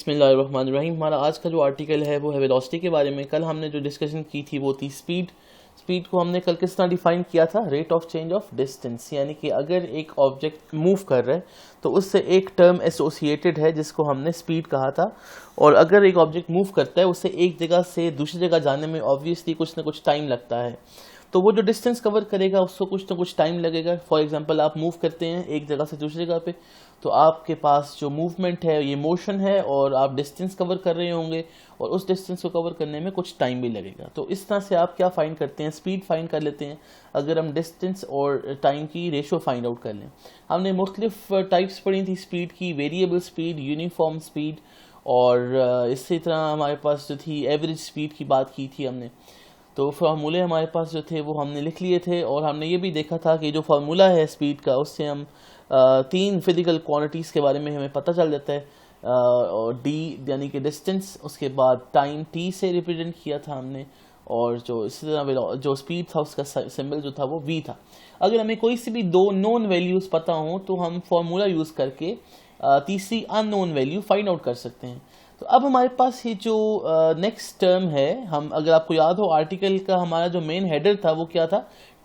बिस्मिल्लाहिर्रहमानिर्रहीम। हमारा आज का जो आर्टिकल है वो है वेलोसिटी के बारे में। कल हमने जो डिस्कशन की थी वो थी स्पीड को हमने कल किस तरह डिफाइन किया था, rate of change of distance, यानी कि अगर एक ऑब्जेक्ट मूव कर रहा है तो उससे एक टर्म एसोसिएटेड है जिसको हमने स्पीड कहा था। और अगर एक ऑब्जेक्ट मूव करता है उससे एक जगह से दूसरी जगह जाने में ऑब्वियसली कुछ ना कुछ टाइम लगता है, तो वो जो डिस्टेंस कवर करेगा उसको कुछ ना कुछ टाइम लगेगा। फॉर एग्जांपल आप मूव करते हैं एक जगह से दूसरी जगह पे, तो आपके पास जो मूवमेंट है ये मोशन है और आप डिस्टेंस कवर कर रहे होंगे और उस डिस्टेंस को कवर करने में कुछ टाइम भी लगेगा। तो इस तरह से आप क्या फाइंड करते हैं, स्पीड फाइंड कर लेते हैं अगर हम डिस्टेंस और टाइम की रेशो फाइंड आउट कर लें। हमने मुख्तलिफ टाइप्स पढ़ी थी स्पीड की, वेरिएबल स्पीड, यूनिफॉर्म स्पीड, और इसी तरह हमारे पास जो थी एवरेज स्पीड की बात की थी हमने। तो फार्मूले हमारे पास जो थे वो हमने लिख लिए थे और हमने ये भी देखा था कि जो फार्मूला है स्पीड का उससे हम तीन फिजिकल क्वांटिटीज़ के बारे में हमें पता चल जाता है। और डी यानी कि डिस्टेंस, उसके बाद टाइम टी से रिप्रेजेंट किया था हमने, और जो इसी तरह जो स्पीड था उसका सिंबल जो था वो वी था। अगर हमें कोई सी भी दो नोन वैल्यूज़ पता हो तो हम फार्मूला यूज़ करके तीसरी अननोन वैल्यू फाइंड आउट कर सकते हैं। तो अब हमारे पास ये जो नेक्स्ट टर्म है, हम अगर आपको याद हो आर्टिकल का हमारा जो मेन हेडर था वो क्या था,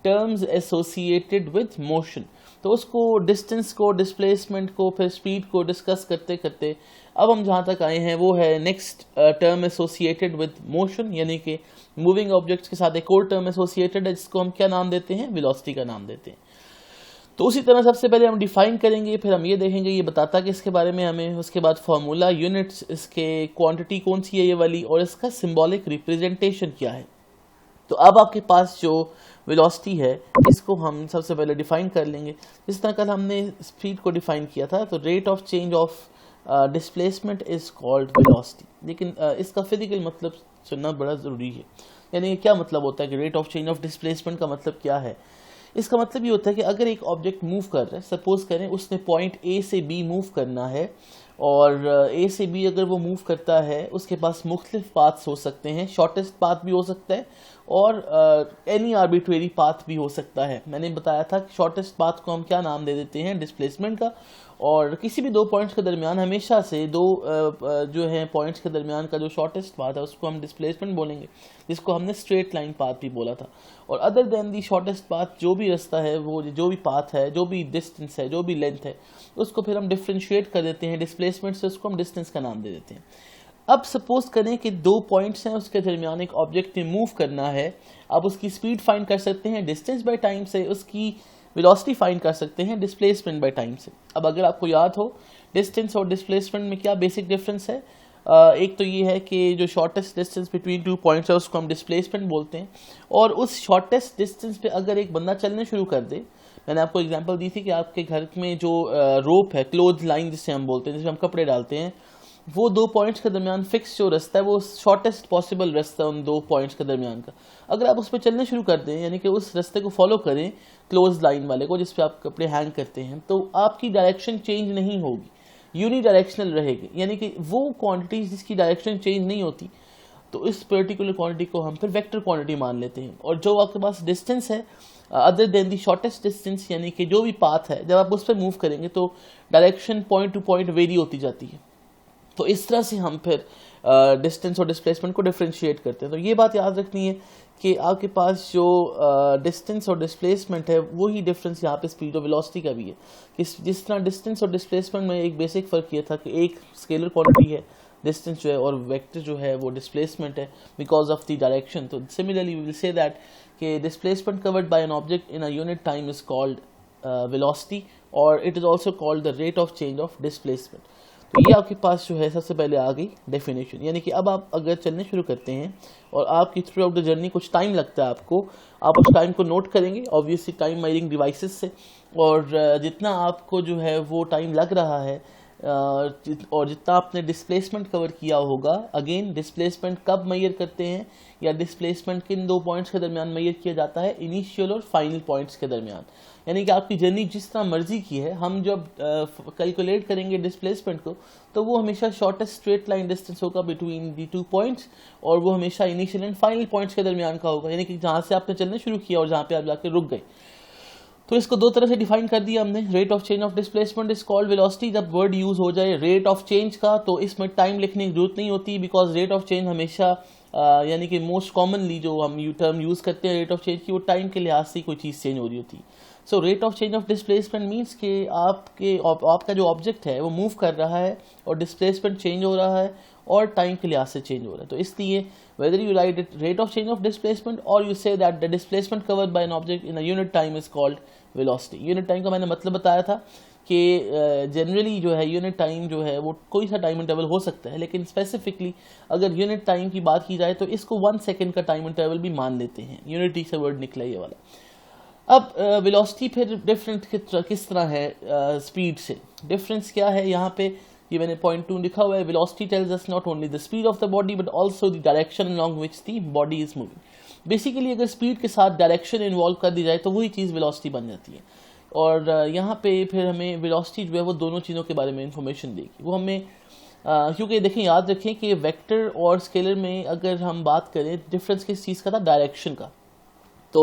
टर्म्स एसोसिएटेड विथ मोशन। तो उसको डिस्टेंस को, डिस्प्लेसमेंट को, फिर स्पीड को डिस्कस करते करते अब हम जहाँ तक आए हैं वो है next term associated with motion, यानी कि मूविंग ऑब्जेक्ट्स के साथ एक और टर्म एसोसिएटेड है जिसको हम क्या नाम देते हैं, वेलोसिटी का नाम देते हैं। तो उसी तरह सबसे पहले हम डिफाइन करेंगे, फिर हम ये देखेंगे ये बताता कि इसके बारे में हमें, उसके बाद फार्मूला, यूनिट्स, इसके क्वांटिटी कौन सी है ये वाली, और इसका सिंबॉलिक रिप्रेजेंटेशन क्या है। तो अब आपके पास जो वेलोसिटी है इसको हम सबसे पहले डिफाइन कर लेंगे। जिस तरह कल हमने स्पीड को डिफाइन किया था, तो rate of change of displacement is called velocity. लेकिन इसका फिजिकल मतलब सुनना बड़ा ज़रूरी है, यानी क्या मतलब होता है कि rate of change of displacement का मतलब क्या है। इसका मतलब ये होता है कि अगर एक ऑब्जेक्ट मूव कर रहा है, सपोज करें उसने पॉइंट ए से बी मूव करना है, और ए से बी अगर वो मूव करता है उसके पास मुख्तलिफ पाथ्स हो सकते हैं, शॉर्टेस्ट पाथ भी हो सकता है और एनी आर्बिट्रेरी पाथ भी हो सकता है। मैंने बताया था कि शॉर्टेस्ट पाथ को हम क्या नाम दे देते हैं, डिस्प्लेसमेंट का, और किसी भी दो पॉइंट्स के दरमियान हमेशा से दो जो है पॉइंट्स के दरमियान का जो शॉर्टेस्ट पाथ है उसको हम डिस्प्लेसमेंट बोलेंगे, जिसको हमने स्ट्रेट लाइन पाथ भी बोला था। और अदर देन दी शॉर्टेस्ट पाथ, जो भी रास्ता है, वो जो भी पाथ है, जो भी डिस्टेंस है, जो भी लेंथ है, उसको फिर हम डिफ्रेंशिएट कर देते हैं डिस्प्लेसमेंट से, उसको हम डिस्टेंस का नाम दे देते हैं। अब सपोज करें कि दो पॉइंट्स हैं, उसके दरमियान एक ऑब्जेक्ट ने मूव करना है, आप उसकी स्पीड फाइंड कर सकते हैं डिस्टेंस बाय टाइम से, उसकी वेलोसिटी फाइंड कर सकते हैं डिस्प्लेसमेंट बाय टाइम से। अब अगर आपको याद हो डिस्टेंस और डिस्प्लेसमेंट में क्या बेसिक डिफरेंस है, एक तो ये है कि जो shortest distance between two points है उसको हम डिस्प्लेसमेंट बोलते हैं, और उस शॉर्टेस्ट डिस्टेंस पे अगर एक बंदा चलने शुरू कर दे, मैंने आपको एग्जांपल दी थी कि आपके घर में जो रोप है, क्लोथ लाइन जिसे हम बोलते हैं, जिसमें हम कपड़े डालते हैं, वो दो पॉइंट्स के दरमियान फिक्स जो रास्ता है वो शॉर्टेस्ट पॉसिबल रास्ता है उन दो पॉइंट्स के दरमियान का। अगर आप उस पर चलने शुरू कर दें, यानी कि उस रास्ते को फॉलो करें, क्लोज लाइन वाले को जिस पे आप कपड़े हैंग करते हैं, तो आपकी डायरेक्शन चेंज नहीं होगी, यूनिडायरेक्शनल रहेगी, यानी कि वो क्वांटिटी जिसकी डायरेक्शन चेंज नहीं होती, तो इस पर्टिकुलर क्वांटिटी को हम फिर वेक्टर क्वांटिटी मान लेते हैं। और जो आपके पास डिस्टेंस है अदर देन दी शॉर्टेस्ट डिस्टेंस, यानी कि जो भी पाथ है, जब आप उस पर मूव करेंगे तो direction point two point very होती जाती है। तो इस तरह से हम फिर डिस्टेंस और डिस्प्लेसमेंट को डिफ्रेंशिएट करते हैं। तो ये बात याद रखनी है कि आपके पास जो डिस्टेंस और डिस्प्लेसमेंट है वही डिफरेंस यहाँ पे स्पीड और वेलोसिटी का भी है। कि जिस तरह डिस्टेंस और डिस्प्लेसमेंट में एक बेसिक फ़र्क ये था कि एक स्केलर क्वांटिटी है डिस्टेंस जो है, और वेक्टर जो है वो डिस्प्लेसमेंट है बिकॉज ऑफ द डायरेक्शन। तो similarly we will say that कि displacement covered by an object in a unit time is called velocity, और it is also called the rate of change of displacement. तो ये आपके पास जो है सबसे पहले आ गई डेफिनेशन, यानी कि अब आप अगर चलने शुरू करते हैं और आपकी थ्रू आउट द जर्नी कुछ टाइम लगता है आपको, आप उस टाइम को नोट करेंगे ऑब्वियसली टाइम मेजरिंग डिवाइसेस से, और जितना आपको जो है वो टाइम लग रहा है और जितना आपने डिस्प्लेसमेंट कवर किया होगा, अगेन डिस्प्लेसमेंट कब मेजर करते हैं या डिस्प्लेसमेंट किन दो पॉइंट्स के दरमियान मेजर किया जाता है, इनिशियल और फाइनल पॉइंट्स के दरमियान। यानी कि आपकी जर्नी जिस तरह मर्जी की है, हम जब कैलकुलेट करेंगे डिस्प्लेसमेंट को तो वो हमेशा शॉर्टेस्ट स्ट्रेट लाइन डिस्टेंस होगा बिटवीन दी टू पॉइंट्स, और वो हमेशा इनिशियल एंड फाइनल पॉइंट्स के दरमियान का होगा, यानी कि जहाँ से आपने चलना शुरू किया और जहाँ पे आप जाके रुक गए। तो इसको दो तरह से डिफाइन कर दिया हमने। Rate of change of displacement is called velocity. जब वर्ड यूज हो जाए रेट ऑफ चेंज का तो इसमें टाइम लिखने की जरूरत नहीं होती, बिकॉज रेट ऑफ चेंज हमेशा यानी कि मोस्ट कॉमनली जो हम टर्म यूज करते हैं रेट ऑफ चेंज की, वो टाइम के लिहाज से कोई चीज़ चेंज हो रही होती है। So rate of change of displacement means कि आपका जो ऑब्जेक्ट है वो मूव कर रहा है और डिस्प्लेसमेंट चेंज हो रहा है और टाइम के लिहाज से चेंज हो रहा है। तो इसलिए whether you write it rate of change of displacement or you say that the displacement covered by an object in a unit time is called velocity। Unit time का मैंने मतलब बताया था कि जनरली जो है यूनिट टाइम जो है वो कोई सा टाइम इंटरवल हो सकता है, लेकिन स्पेसिफिकली अगर यूनिट टाइम की बात की जाए तो इसको 1 सेकेंड का टाइम इंटरवल भी मान लेते हैं। यूनिटी से वर्ड निकला ये वाला। अब वेलोसिटी फिर डिफरेंट किस तरह है स्पीड से, डिफरेंस क्या है यहाँ पे, ये मैंने पॉइंट 2 लिखा हुआ है। Velocity tells us not only the speed of the body but also the direction along which the body is moving. Basically अगर स्पीड के साथ डायरेक्शन इन्वॉल्व कर दी जाए तो वही चीज़ वेलोसिटी बन जाती है। और यहाँ पे फिर हमें वेलोसिटी जो है वो दोनों चीज़ों के बारे में इंफॉर्मेशन देगी। वो हमें क्योंकि देखें याद रखें कि वेक्टर और स्केलर में अगर हम बात करें डिफरेंस किस चीज़ का था, डायरेक्शन का। तो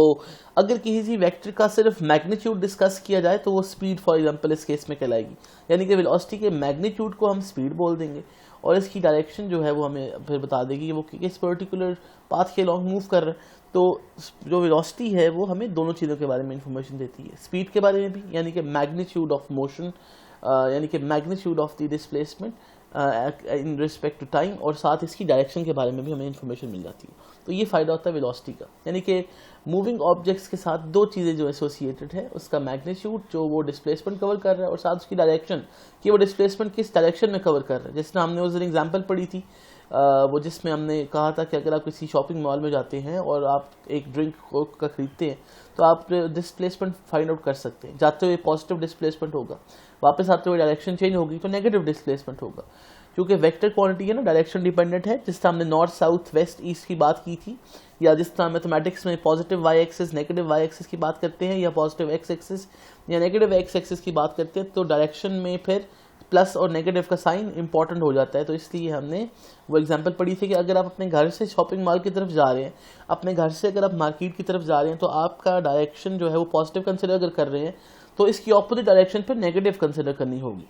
अगर किसी वेक्टर का सिर्फ मैग्नीट्यूड डिस्कस किया जाए तो वो स्पीड फॉर एग्जांपल इस केस में कहलाएगी, यानी कि वेलोसिटी के मैग्नीट्यूड को हम स्पीड बोल देंगे और इसकी डायरेक्शन जो है वो हमें फिर बता देगी वो किस पर्टिकुलर पाथ के लॉन्ग मूव कर रहे हैं। तो जो वेलोसिटी है वो हमें दोनों चीज़ों के बारे में इंफॉर्मेशन देती है, स्पीड के बारे में भी यानी कि मैग्नीट्यूड ऑफ मोशन यानी कि magnitude of the displacement in respect to time, और साथ इसकी डायरेक्शन के बारे में भी हमें इंफॉर्मेशन मिल जाती है। तो ये फ़ायदा होता है वेलोसिटी का, यानी कि मूविंग ऑब्जेक्ट्स के साथ दो चीज़ें जो एसोसिएटेड है, उसका मैग्नीट्यूड जो वो डिस्प्लेसमेंट कवर कर रहा है और साथ उसकी डायरेक्शन कि वो डिस्प्लेसमेंट किस डायरेक्शन में कवर कर रहा है। जिस तरह हमने उस दिन एग्जाम्पल पढ़ी थी वो जिसमें हमने कहा था कि अगर आप किसी शॉपिंग मॉल में जाते हैं और आप एक ड्रिंक का खरीदते हैं तो आप डिस्प्लेसमेंट फाइंड आउट कर सकते हैं। जाते हुए पॉजिटिव डिस्प्लेसमेंट होगा, वापस आते हुए डायरेक्शन चेंज होगी तो नेगेटिव डिस्प्लेसमेंट होगा, क्योंकि वेक्टर क्वांटिटी है ना, डायरेक्शन डिपेंडेंट है। जिस तरह हमने नॉर्थ साउथ वेस्ट ईस्ट की बात की थी, या जिस तरह मैथमेटिक्स में positive Y axis negative Y axis की बात करते हैं, या पॉजिटिव एक्स एक्सिस या नेगेटिव एक्स एक्सिस की बात करते हैं, तो डायरेक्शन में फिर प्लस और नेगेटिव का साइन इंपॉर्टेंट हो जाता है। तो इसलिए हमने वो एग्जांपल पढ़ी थी कि अगर आप अपने घर से शॉपिंग मॉल की तरफ जा रहे हैं, अपने घर से अगर आप मार्केट की तरफ जा रहे हैं, तो आपका डायरेक्शन जो है वो पॉजिटिव कंसिडर अगर कर रहे हैं तो इसकी ऑपोजिट डायरेक्शन पर नेगेटिव कंसिडर करनी होगी।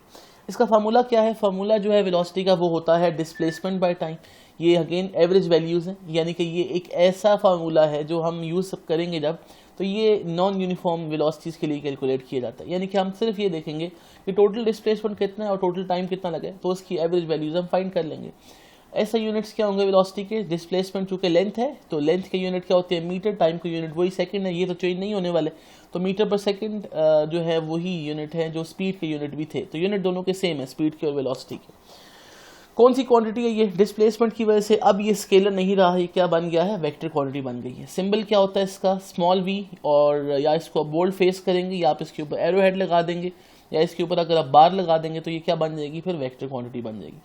इसका फार्मूला क्या है, फार्मूला जो है वेलोसिटी का वो होता है डिस्प्लेसमेंट बाय टाइम। ये अगेन एवरेज वैल्यूज़ हैं, यानी कि ये एक ऐसा फार्मूला है जो हम यूज़ करेंगे जब, तो ये नॉन यूनिफॉर्म वेलोसिटीज़ के लिए कैलकुलेट किया जाता है। यानी कि हम सिर्फ ये देखेंगे कि टोटल डिस्प्लेसमेंट कितना है और टोटल टाइम कितना लगे, तो उसकी एवरेज वैल्यूज़ हम फाइंड कर लेंगे। ऐसा यूनिट्स क्या होंगे वेलोसिटी के, डिस्प्लेसमेंट चूँकि लेंथ है तो लेंथ के यूनिट क्या होते हैं मीटर, टाइम के यूनिट वही सेकंड है, ये तो चेंज नहीं होने वाले, तो मीटर पर सेकंड जो है वही यूनिट है जो स्पीड के यूनिट भी थे, तो यूनिट दोनों के सेम है स्पीड के और वेलोसिटी के। कौन सी क्वांटिटी है ये, डिस्प्लेसमेंट की वजह से अब ये स्केलर नहीं रहा है, क्या बन गया है, वेक्टर क्वांटिटी बन गई है। सिंबल क्या होता है इसका, स्मॉल वी, और या इसको बोल्ड फेस करेंगे या आप इसके ऊपर एरो हेड लगा देंगे या इसके ऊपर अगर आप बार लगा देंगे तो ये क्या बन जाएगी, फिर वेक्टर क्वांटिटी बन जाएगी।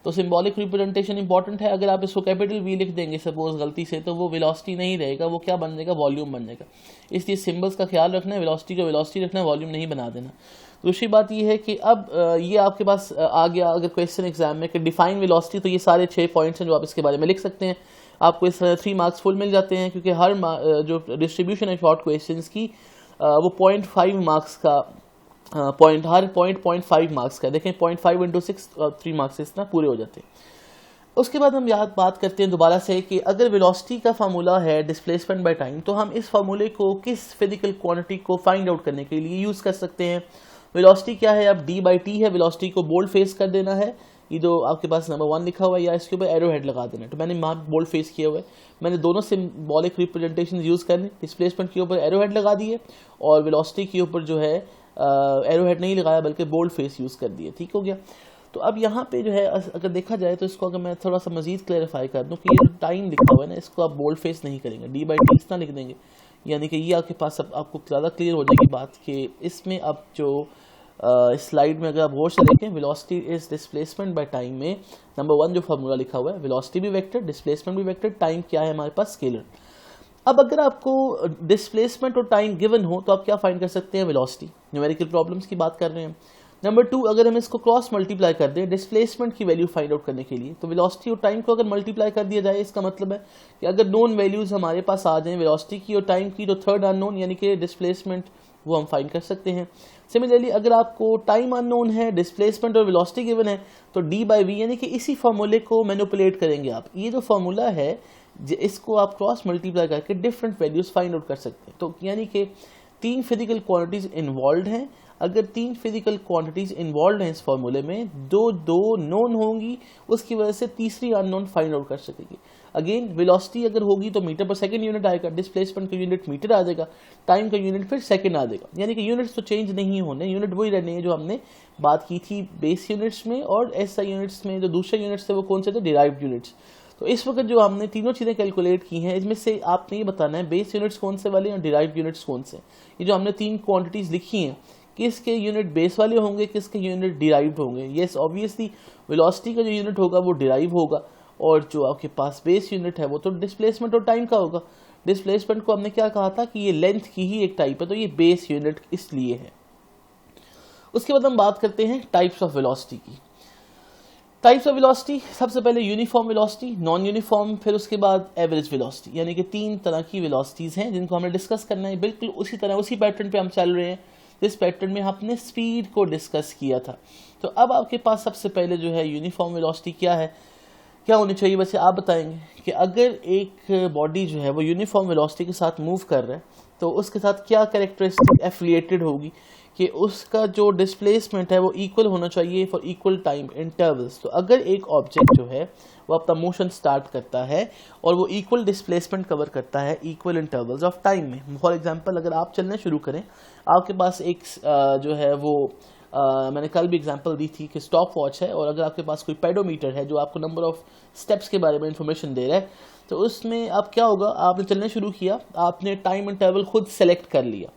तो सिंबॉलिक रिप्रेजेंटेशन इंपॉर्टेंट है। अगर आप इसको कैपिटल वी लिख देंगे सपोज गलती से, तो वो वेलोसिटी नहीं रहेगा, वो क्या बन जाएगा, वॉल्यूम बन जाएगा। इसलिए सिंबल्स का ख्याल रखना है, वेलोसिटी को वेलोसिटी रखना है, वॉल्यूम नहीं बना देना। दूसरी बात ये है कि अब ये आपके पास आ गया अगर क्वेश्चन एग्जाम में कि डिफाइन वेलोसिटी, तो ये सारे 6 पॉइंट्स हैं जो आप इसके बारे में लिख सकते हैं। आपको इस 3 मार्क्स फुल मिल जाते हैं, क्योंकि हर जो डिस्ट्रीब्यूशन है शॉर्ट क्वेश्चंस की वो 0.5 मार्क्स का हर पॉइंट 0.5 मार्क्स का, देखें 0.5 × 6 3 मार्क्स इस तरह पूरे हो जाते हैं। उसके बाद हम यहाँ बात करते हैं दोबारा से कि अगर वेलोसिटी का फार्मूला है डिस्प्लेसमेंट बाय टाइम, तो हम इस फार्मूले को किस फिजिकल क्वांटिटी को फाइंड आउट करने के लिए यूज़ कर सकते हैं। वेलोसिटी क्या है, अब d/t है, वेलोसिटी को बोल्ड फेस कर देना है, ये जो आपके पास नंबर 1 लिखा हुआ है, या इसके ऊपर एरो हेड लगा देना है। तो मैंने वहाँ बोल्ड फेस किया हुआ है, मैंने दोनों सिंबॉलिक रिप्रेजेंटेशन यूज़ करने, डिस्प्लेसमेंट के ऊपर एरो हेड लगा दिए और वेलोसिटी के ऊपर जो है एरो हेड नहीं लगाया बल्कि बोल्ड फेस यूज़ कर दिए, ठीक हो गया। तो अब यहाँ पे जो है अगर देखा जाए तो इसको अगर मैं थोड़ा सा मजीद क्लैरिफाई कर दूँ कि ये जो टाइम लिखा हुआ है ना, इसको आप बोल्ड फेस नहीं करेंगे, d/t इस तरह लिख देंगे, यानी कि ये आपके पास आपको ज़्यादा क्लियर हो जाएगी बात कि इसमें अब जो स्लाइड में अगर आप गौर से देखें, velocity is displacement by time में नंबर 1 जो फार्मूला लिखा हुआ है, वेलोसिटी भी वेक्टर, डिस्प्लेसमेंट भी वेक्टर, टाइम क्या है हमारे पास, स्केलर। अब अगर आपको डिस्प्लेसमेंट और टाइम गिवन हो तो आप क्या फाइंड कर सकते हैं, वेलोसिटी। न्यूमेरिकल प्रॉब्लम्स की बात कर रहे हैं। नंबर 2, अगर हम इसको क्रॉस मल्टीप्लाई कर दें डिस्प्लेसमेंट की वैल्यू फाइंड आउट करने के लिए, तो वेलोसिटी और टाइम को अगर मल्टीप्लाई कर दिया जाए, इसका मतलब है कि अगर नोन वैल्यूज हमारे पास आ जाएं वेलोसिटी की और टाइम की, तो थर्ड अननोन यानी कि डिस्प्लेसमेंट वो हम फाइंड कर सकते हैं। सिमिलरली अगर आपको टाइम अननोन है, डिस्प्लेसमेंट और वेलोसिटी गिवन है, तो डी बाई वी यानी कि इसी फार्मूले को मैनिपुलेट करेंगे आप। ये जो फार्मूला है इसको आप क्रॉस मल्टीप्लाई करके डिफरेंट वैल्यूज फाइंड आउट कर सकते हैं। तो यानी कि 3 फिजिकल क्वांटिटीज इन्वॉल्व हैं। अगर 3 फिजिकल क्वांटिटीज इन्वॉल्व हैं इस फॉर्मूले में, दो नोन होंगी, उसकी वजह से तीसरी अननोन फाइंड आउट कर सकेगी। अगेन वेलोसिटी अगर होगी तो मीटर पर सेकंड यूनिट आएगा, डिस्प्लेसमेंट का यूनिट मीटर आ जाएगा, टाइम का यूनिट फिर सेकंड आ जाएगा। यानी कि यूनिट्स तो चेंज नहीं होने, यूनिट वही रहने हैं जो हमने बात की थी बेस यूनिट्स में, और एसआई यूनिट्स में जो दूसरे यूनिट्स थे वो कौन से थे, डिराइव्ड यूनिट्स। तो इस वक्त जो हमने तीनों चीज़ें कैलकुलेट की हैं, इसमें से आपने ये बताना है बेस यूनिट्स कौन से वाले और डिराइव्ड यूनिट्स कौन से। ये जो हमने 3 क्वांटिटीज लिखी हैं, किसके यूनिट बेस वाले होंगे, किसके यूनिट डिराइव्ड होंगे। यस ऑब्वियसली वेलोसिटी का जो यूनिट होगा वो डिराइव होगा, और जो आपके पास बेस यूनिट है वो तो डिस्प्लेसमेंट और टाइम का होगा। डिस्प्लेसमेंट को हमने क्या कहा था कि ये लेंथ की ही एक टाइप है, तो ये बेस यूनिट इसलिए है। उसके बाद हम बात करते हैं टाइप्स ऑफ वेलोसिटी की। टाइप्स ऑफ वेलोसिटी, सबसे पहले यूनिफॉर्म वेलोसिटी, नॉन यूनिफॉर्म, फिर उसके बाद एवरेज वेलोसिटी। यानी कि 3 तरह की वेलोसिटीज हैं जिनको हमें डिस्कस करना है। बिल्कुल उसी तरह उसी पैटर्न पे हम चल रहे हैं जिस पैटर्न में हमने स्पीड को डिस्कस किया था। तो अब आपके पास सबसे पहले जो है यूनिफॉर्म वेलोसिटी क्या है, क्या होनी चाहिए, वैसे आप बताएंगे कि अगर एक बॉडी जो है वो यूनिफॉर्म वेलोसिटी के साथ मूव कर रहा है तो उसके साथ क्या कैरेक्टरिस्टिक एफिलिएटेड होगी कि उसका जो डिस्प्लेसमेंट है वो इक्वल होना चाहिए फॉर इक्वल टाइम इंटरवल्स। तो अगर एक ऑब्जेक्ट जो है वो अपना मोशन स्टार्ट करता है और वो इक्वल डिस्प्लेसमेंट कवर करता है इक्वल इंटरवल्स ऑफ टाइम में। फॉर एग्जांपल अगर आप चलना शुरू करें, आपके पास एक जो है वो मैंने कल भी एग्जांपल दी थी कि स्टॉप वॉच है, और अगर आपके पास कोई पेडोमीटर है जो आपको नंबर ऑफ स्टेप्स के बारे में इंफॉर्मेशन दे रहा है, तो उसमें आप क्या होगा, आपने चलना शुरू किया, आपने टाइम इंटरवल खुद सेलेक्ट कर लिया।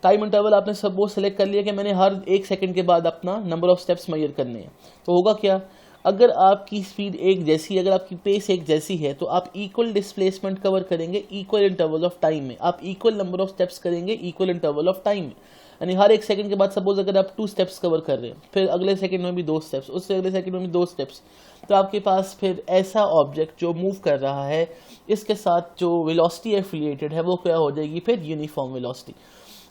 टाइम इंटरवल आपने सब वो सेलेक्ट कर लिया कि मैंने हर 1 सेकंड के बाद अपना नंबर ऑफ स्टेप्स मेजर करने हैं। तो होगा क्या, अगर आपकी स्पीड एक जैसी, अगर आपकी पेस एक जैसी है, तो आप इक्वल डिस्प्लेसमेंट कवर करेंगे इक्वल इंटरवल ऑफ टाइम में, आप इक्वल नंबर ऑफ स्टेप्स करेंगे इक्वल इंटरवल ऑफ टाइम में। यानी हर 1 सेकंड के बाद सपोज अगर आप 2 स्टेप्स कवर कर रहे हैं, फिर अगले सेकंड में भी 2 स्टेप्स, उससे अगले सेकंड में भी 2 स्टेप्स, तो आपके पास फिर ऐसा ऑब्जेक्ट जो मूव कर रहा है इसके साथ जो वेलोसिटी एफिलिएटेड है वो क्या हो जाएगी, फिर यूनिफॉर्म वेलोसिटी।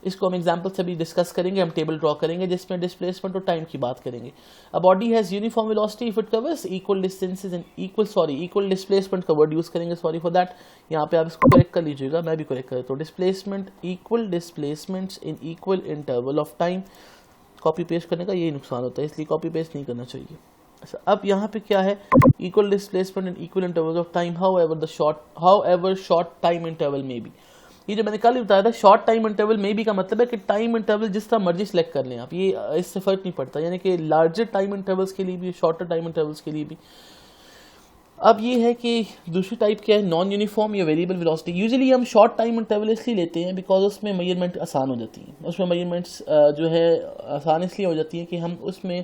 इसको हम एग्जांपल से भी डिस्कस करेंगे, हम टेबल ड्रॉ करेंगे जिसमें डिस्प्लेसमेंट और टाइम की बात करेंगे। A body has uniform velocity if it covers equal distances and equal displacement का वर्ड यूज करेंगे, सॉरी फॉर दैट। यहाँ पे आप इसको करेक्ट कर लीजिएगा, मैं भी करेक्ट कर, तो displacement equal displacements in equal interval of time. Copy paste करने का यही नुकसान होता है, इसलिए कॉपी पेस्ट नहीं करना चाहिए। अच्छा, अब यहाँ पे क्या है, equal displacement in equal interval of time however short time interval में भी। ये जो मैंने कल ही बताया था, शॉर्ट टाइम इंटरवल में भी का मतलब है कि टाइम इंटरवल जिस तरह मर्जी सिलेक्ट कर लें आप, ये इससे फर्क नहीं पड़ता, यानी कि लार्जर टाइम इंटरवल्स के लिए भी, शॉर्टर टाइम इंटरवल्स के लिए भी। अब ये है कि दूसरी टाइप क्या है, नॉन यूनिफॉर्म या वेरिएबल वेलोसिटी। यूजुअली हम शॉर्ट टाइम इंटरवल इसलिए लेते हैं बिकॉज उसमें मेजरमेंट आसान हो जाती है, उसमें मेजरमेंट्स जो है आसान इसलिए हो जाती है कि हम उसमें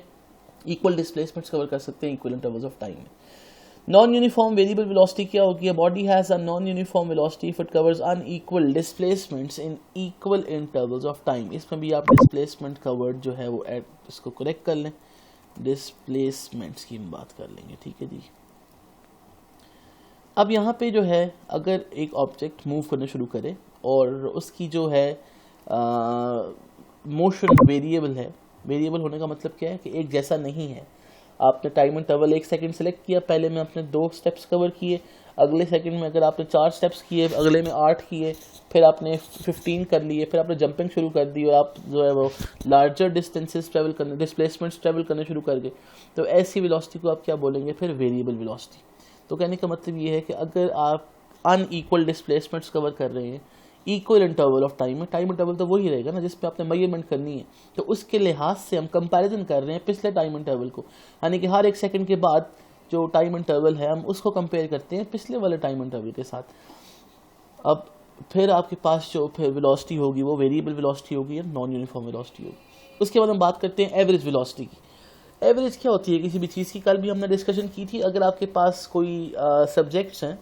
इक्वल डिस्प्लेसमेंट्स कवर कर सकते हैं इक्वल इंटरवल्स ऑफ टाइम में। नॉन यूनिफॉर्म वेरिएबल वेलोसिटी क्या होगी, a body has a non-uniform velocity if it covers unequal displacements in equal intervals of time। इसमें भी आप डिस्प्लेसमेंट का वर्ड जो है वो इसको करेक्ट कर लें, डिस्प्लेसमेंट्स की हम बात कर लेंगे, ठीक है जी। अब यहाँ पे जो है अगर एक ऑब्जेक्ट मूव करना शुरू करे और उसकी जो है मोशन वेरिएबल है, वेरिएबल होने का मतलब क्या है कि एक जैसा नहीं है। आपने टाइम इंटरवल 1 सेकंड सेलेक्ट किया, पहले में आपने 2 स्टेप्स कवर किए, अगले सेकंड में अगर आपने 4 स्टेप्स किए, अगले में 8 किए, फिर आपने 15 कर लिए, फिर आपने जंपिंग शुरू कर दी और आप जो है वो लार्जर डिस्टेंसेस ट्रेवल करने, डिस्प्लेसमेंट्स ट्रेवल करने शुरू कर गए, तो ऐसी वेलोसिटी को आप क्या बोलेंगे, फिर वेरिएबल वेलोसिटी। तो कहने का मतलब ये है कि अगर आप अनइक्वल डिस्प्लेसमेंट्स कवर कर रहे हैं इक्वल इंटरवल ऑफ टाइम में, टाइम इंटरवल तो वही रहेगा ना जिसपे आपने मेजरमेंट करनी है, तो उसके लिहाज से हम कंपैरिजन कर रहे हैं पिछले टाइम इंटरवल को, यानी कि हर 1 सेकंड के बाद जो टाइम इंटरवल है हम उसको कंपेयर करते हैं पिछले वाले टाइम इंटरवल के साथ। अब फिर आपके पास जो फिर वेलोसिटी होगी वो वेरिएबल वेलोसिटी होगी या नॉन यूनिफॉर्म वेलोसिटी होगी। उसके बाद हम बात करते हैं एवरेज वेलोसिटी की। एवरेज क्या होती है किसी भी चीज़ की, कल भी हमने डिस्कशन की थी। अगर आपके पास कोई सब्जेक्ट्स हैं,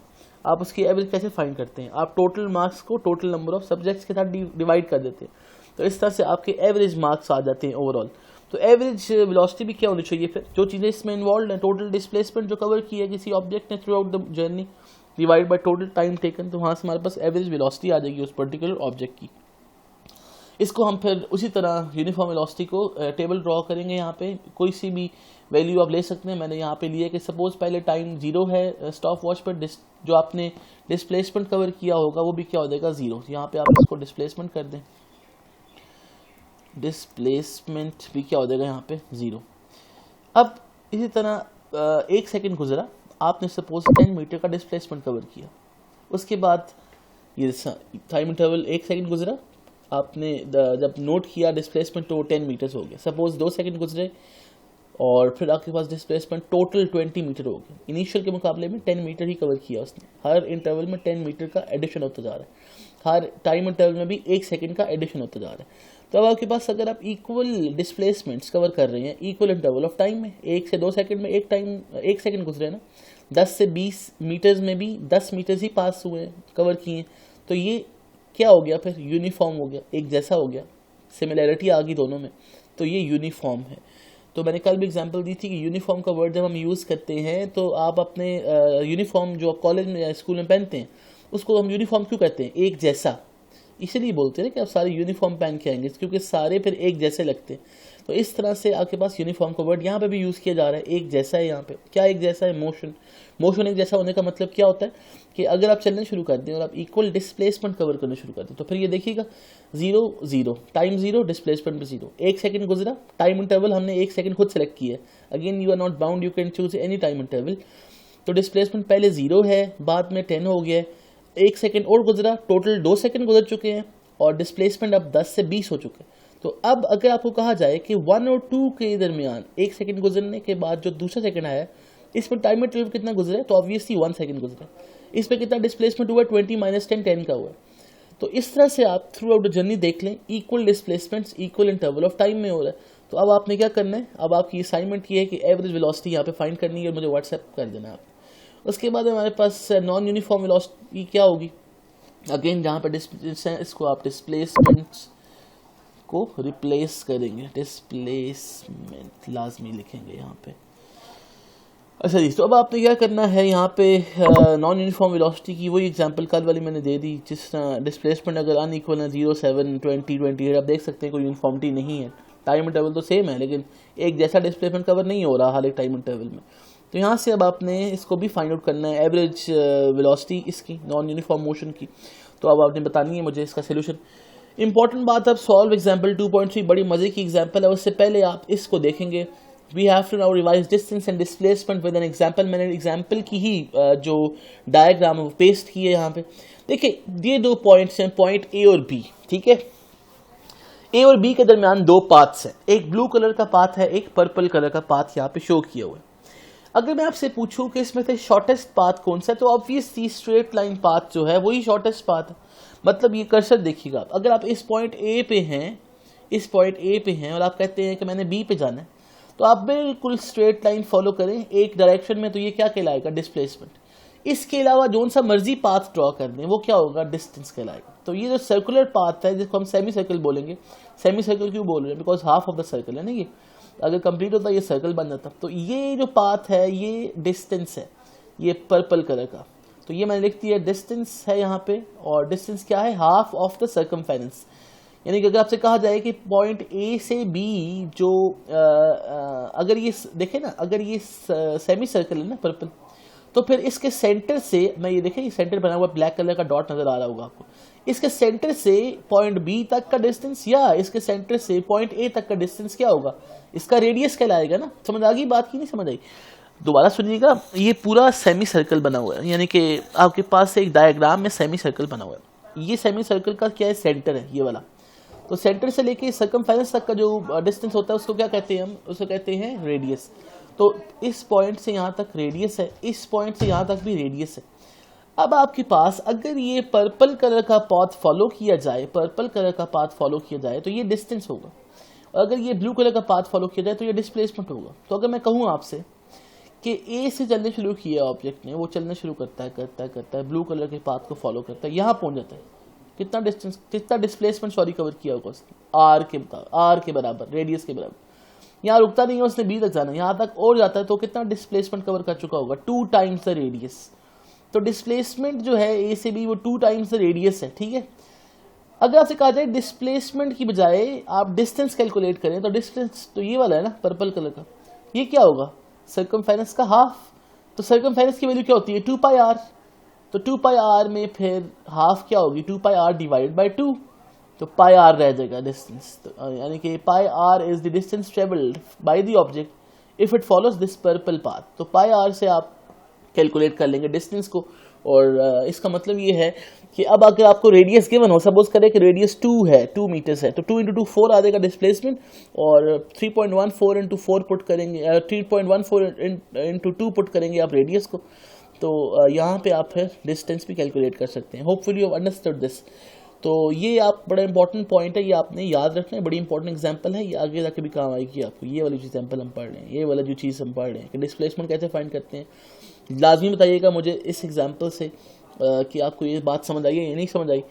आप उसकी एवरेज कैसे फाइंड करते हैं, आप टोटल मार्क्स को टोटल नंबर ऑफ सब्जेक्ट्स के साथ डिवाइड कर देते हैं, तो इस तरह से आपके एवरेज मार्क्स आ जाते हैं ओवरऑल। तो एवरेज वेलोसिटी भी क्या होनी चाहिए, फिर जो चीज़ें इसमें इन्वॉल्व हैं, टोटल डिस्प्लेसमेंट जो कवर की है किसी ऑब्जेक्ट ने through out the journey divide by total time taken, तो वहाँ से हमारे पास एवरेज वेलोसिटी आ जाएगी उस पर्टिकुलर ऑब्जेक्ट की। इसको हम फिर उसी तरह यूनिफॉर्म वेलोसिटी को टेबल ड्रॉ करेंगे। यहाँ पे कोई सी भी वैल्यू आप ले सकते हैं। मैंने यहाँ पे लिया कि सपोज पहले टाइम 0 है स्टॉप वॉच पर, जो आपने डिस्प्लेसमेंट कवर किया होगा वो भी क्या हो जाएगा 0। यहाँ पे आप इसको डिस्प्लेसमेंट कर दें, डिस्प्लेसमेंट भी क्या हो जाएगा यहाँ पे 0। अब इसी तरह 1 सेकेंड गुजरा, आपने सपोज 10 मीटर का डिस्प्लेसमेंट कवर किया। उसके बाद ये टाइम इंटरवल 1 सेकेंड गुजरा, आपने जब नोट किया डिस्प्लेसमेंट तो 10 मीटर्स हो गया। सपोज 2 सेकेंड गुजरे और फिर आपके पास डिस्प्लेसमेंट टोटल 20 मीटर हो गया। इनिशियल के मुकाबले में 10 मीटर ही कवर किया उसने। हर इंटरवल में 10 मीटर का एडिशन होता जा रहा है, हर टाइम इंटरवल में भी 1 सेकेंड का एडिशन होता जा रहा है। तो अब आपके पास अगर आप इक्वल डिस्प्लेसमेंट्स कवर कर रहे हैं इक्वल इंटरवल ऑफ टाइम में, 1 से 2 सेकेंड में 1 सेकेंड गुजरे ना, 10 से 20 मीटर्स में भी 10 मीटर्स ही पास हुए कवर किए, तो ये क्या हो गया फिर यूनिफॉर्म हो गया, एक जैसा हो गया, सिमिलैरिटी आ गई दोनों में, तो ये यूनिफॉर्म है। तो मैंने कल भी एग्जांपल दी थी कि यूनिफॉर्म का वर्ड जब हम यूज़ करते हैं तो आप अपने यूनिफॉर्म जो आप कॉलेज में या स्कूल में पहनते हैं उसको हम यूनिफॉर्म क्यों कहते हैं, एक जैसा, इसलिए बोलते हैं कि आप सारे यूनिफॉर्म पहन के आएंगे क्योंकि सारे फिर एक जैसे लगते हैं। तो इस तरह से आपके पास यूनिफॉर्म का वर्ड यहाँ पे भी यूज़ किया जा रहा है, एक जैसा है। यहाँ पे क्या एक जैसा है, मोशन एक जैसा होने का मतलब क्या होता है कि अगर आप चलने शुरू कर दें और आप इक्वल डिस्प्लेसमेंट कवर करने शुरू कर दें तो फिर ये देखिएगा 0 0 टाइम 0 डिस्प्लेसमेंट भी 0। 1 सेकेंड गुजरा, टाइम इंटरवल हमने 1 सेकेंड खुद सेलेक्ट किया है, again you are not bound, you can choose any time interval. तो डिस्प्लेसमेंट पहले 0 है, बाद में 10 हो गया, 1 सेकेंड और गुजरा, टोटल 2 सेकेंड गुजर चुके हैं और डिस्प्लेसमेंट अब 10 से 20 हो चुके हैं। तो अब अगर आपको कहा जाए कि 1 और 2 के दरमियान 1 सेकेंड गुजरने के बाद जो दूसरा सेकेंड आया इसमें टाइम इंटरवल कितना गुजरा है, तो ऑब्वियसली 1 सेकेंड गुजरा। इसमें कितना डिस्प्लेसमेंट हुआ, 20 - 10 10 का हुआ। तो इस तरह से आप थ्रू आउट द जर्नी देख लें, equal displacements equal interval of time में हो रहा है। तो अब आपने क्या करना है, अब आपकी असाइनमेंट ये है कि एवरेज वेलोसिटी यहाँ पे फाइंड करनी है और मुझे व्हाट्सएप कर देना है आप। उसके बाद हमारे पास नॉन यूनिफॉर्म वेलोसिटी क्या होगी, अगेन जहाँ पर इसको आप डिस्प्लेसमेंट्स को रिप्लेस करेंगे, डिस्प्लेसमेंट लाजमी लिखेंगे यहाँ पे। अच्छा जी, तो अब आपने क्या करना है यहाँ पे नॉन यूनिफॉर्म वेलोसिटी की वही एग्जांपल कल वाली मैंने दे दी, जिस डिस्प्लेसमेंट अगर अनइक्वल है 0 7 20 20, आप देख सकते हैं कोई यूनिफॉर्मिटी नहीं है, टाइम इंटरवल तो सेम है लेकिन एक जैसा डिस्प्लेसमेंट कवर नहीं हो रहा हर एक टाइम इंटरवल में। तो यहाँ से अब आपने इसको भी फाइंड आउट करना है, एवरेज वेलोसिटी इसकी नॉन यूनिफॉर्म मोशन की। तो अब आपने बतानी है मुझे इसका सोल्यूशन। इंपॉर्टेंट बात, अब सॉल्व एग्जाम्पल 2.3 बड़ी मजे की एग्जाम्पल है, उससे पहले आप इसको देखेंगे। We have to now revise distance and displacement with an example. मैंने एग्जाम्पल की ही जो डायग्राम है वो पेस्ट की है यहाँ पे। देखिए ये 2 पॉइंट्स हैं, पॉइंट ए और बी, ठीक है। ए और बी के दरमियान 2 पाथ्स हैं, एक ब्लू कलर का पाथ है, एक पर्पल कलर का पाथ यहाँ पे शो किया हुआ है। अगर मैं आपसे पूछूं कि इसमें से शॉर्टेस्ट पाथ कौन सा है, तो ऑब्वियसली स्ट्रेट लाइन पाथ जो है वही शॉर्टेस्ट पाथ है। मतलब ये कर्सर देखिएगा, अगर आप इस पॉइंट ए पे हैं, इस पॉइंट ए पे हैं और आप कहते हैं कि मैंने बी पे जाना है, तो आप बिल्कुल स्ट्रेट लाइन फॉलो करें एक डायरेक्शन में, तो ये क्या कहलाएगा, डिस्प्लेसमेंट। इसके अलावा जो सा मर्जी पाथ ड्रॉ कर दें वो क्या होगा, डिस्टेंस कहलाएगा। तो ये जो सर्कुलर पाथ है जिसको हम सेमी सर्कल बोलेंगे, सेमी सर्कल क्यों बोल रहे हैं, because half of the circle है ना, ये अगर कंप्लीट होता ये सर्कल बन जाता। तो ये जो पाथ है ये डिस्टेंस है, ये पर्पल कलर का, तो ये मैंने लिख दिया डिस्टेंस है यहाँ पे, और डिस्टेंस क्या है, हाफ ऑफ द सर्कमफेरेंस। यानी कि अगर आपसे कहा जाए कि पॉइंट ए से बी जो अगर ये देखे ना, अगर ये सेमी सर्कल है ना पर्पल, तो फिर इसके सेंटर से, मैं ये देखें ये सेंटर बना हुआ ब्लैक कलर का डॉट नजर आ रहा होगा आपको, इसके सेंटर से पॉइंट बी तक का डिस्टेंस या इसके सेंटर से पॉइंट ए तक का डिस्टेंस क्या होगा, इसका रेडियस कहलाएगा ना। समझ आ गई बात की नहीं समझ आई, दोबारा सुनिएगा। ये पूरा सेमी सर्कल बना हुआ है, यानी कि आपके पास एक डायग्राम में सेमी सर्कल बना हुआ है। ये सेमी सर्कल का क्या है, सेंटर है ये वाला। तो सेंटर से लेके सर्कमफेरेंस तक का जो डिस्टेंस होता है उसको क्या कहते हैं हम, उसको कहते हैं रेडियस। तो इस पॉइंट से यहाँ तक रेडियस है, इस पॉइंट से यहाँ तक भी रेडियस है। अब आपके पास अगर ये पर्पल कलर का पाथ फॉलो किया जाए, पर्पल कलर का पाथ फॉलो किया जाए तो ये डिस्टेंस होगा, और अगर ये ब्लू कलर का पाथ फॉलो किया जाए तो ये डिस्प्लेसमेंट होगा। तो अगर मैं कहूँ आपसे कि ए से चलने शुरू किया ऑब्जेक्ट ने, वो चलने शुरू करता है ब्लू कलर के पाथ को फॉलो करता है, यहाँ पहुंच जाता है, कितना डिस्टेंस, कितना डिस्प्लेसमेंट सॉरी कवर किया होगा उसने, आर के बराबर, रेडियस के बराबर। यहाँ रुकता नहीं है उसने, बी तक जाना है, यहाँ तक और जाता है तो कितना डिस्प्लेसमेंट कवर कर चुका होगा, 2 टाइम्स द रेडियस। तो डिस्प्लेसमेंट जो है ए से बी वो 2 टाइम्स द रेडियस है, ठीक है। अगर आपसे कहा जाए डिस्प्लेसमेंट की बजाय आप डिस्टेंस कैलकुलेट करें, तो डिस्टेंस तो ये वाला है ना पर्पल कलर का, ये क्या होगा सर्कमफेरेंस का हाफ। तो सर्कमफेरेंस की वैल्यू क्या होती है 2 पाई आर, तो 2 पाई आर में फिर हाफ क्या होगी 2 पाई आर डिवाइड बाई 2, तो पाई आर रह जाएगा डिस्टेंस। तो यानी कि pi r is the distance travelled by the object if it follows this purple path. तो पाई आर से आप कैलकुलेट कर लेंगे डिस्टेंस को। और इसका मतलब ये है कि अब अगर आपको रेडियस गिवन हो, सपोज करें कि रेडियस 2 है, 2 मीटर्स है, तो 2 इंटू 2 4 आ जाएगा डिस्प्लेसमेंट, और 3.14 इंटू 4 पुट करेंगे, 3.14 इंटू 2 पुट करेंगे आप रेडियस को। तो यहाँ पे आप फिर डिस्टेंस भी कैलकुलेट कर सकते हैं। Hopefully you have understood this. तो ये आप बड़ा इंपॉर्टेंट पॉइंट है, ये आपने याद रखना है, बड़ी इंपॉर्टेंट एग्जांपल है, ये आगे जाके भी काम आएगी आपको। ये वाली एग्जांपल हम पढ़ रहे हैं, ये वाला जो चीज़ हम पढ़ रहे हैं कि डिस्प्लेसमेंट कैसे फाइंड करते हैं, लाजमी बताइएगा मुझे इस एग्जांपल से कि आपको ये बात समझ आई है या नहीं समझ आई।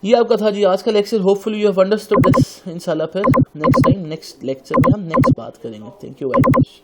ये आपका था जी आज का lecture. Hopefully you have understood this. इंशाल्लाह फिर नेक्स्ट टाइम नेक्स्ट लेक्चर में हम नेक्स्ट बात करेंगे। Thank you very much.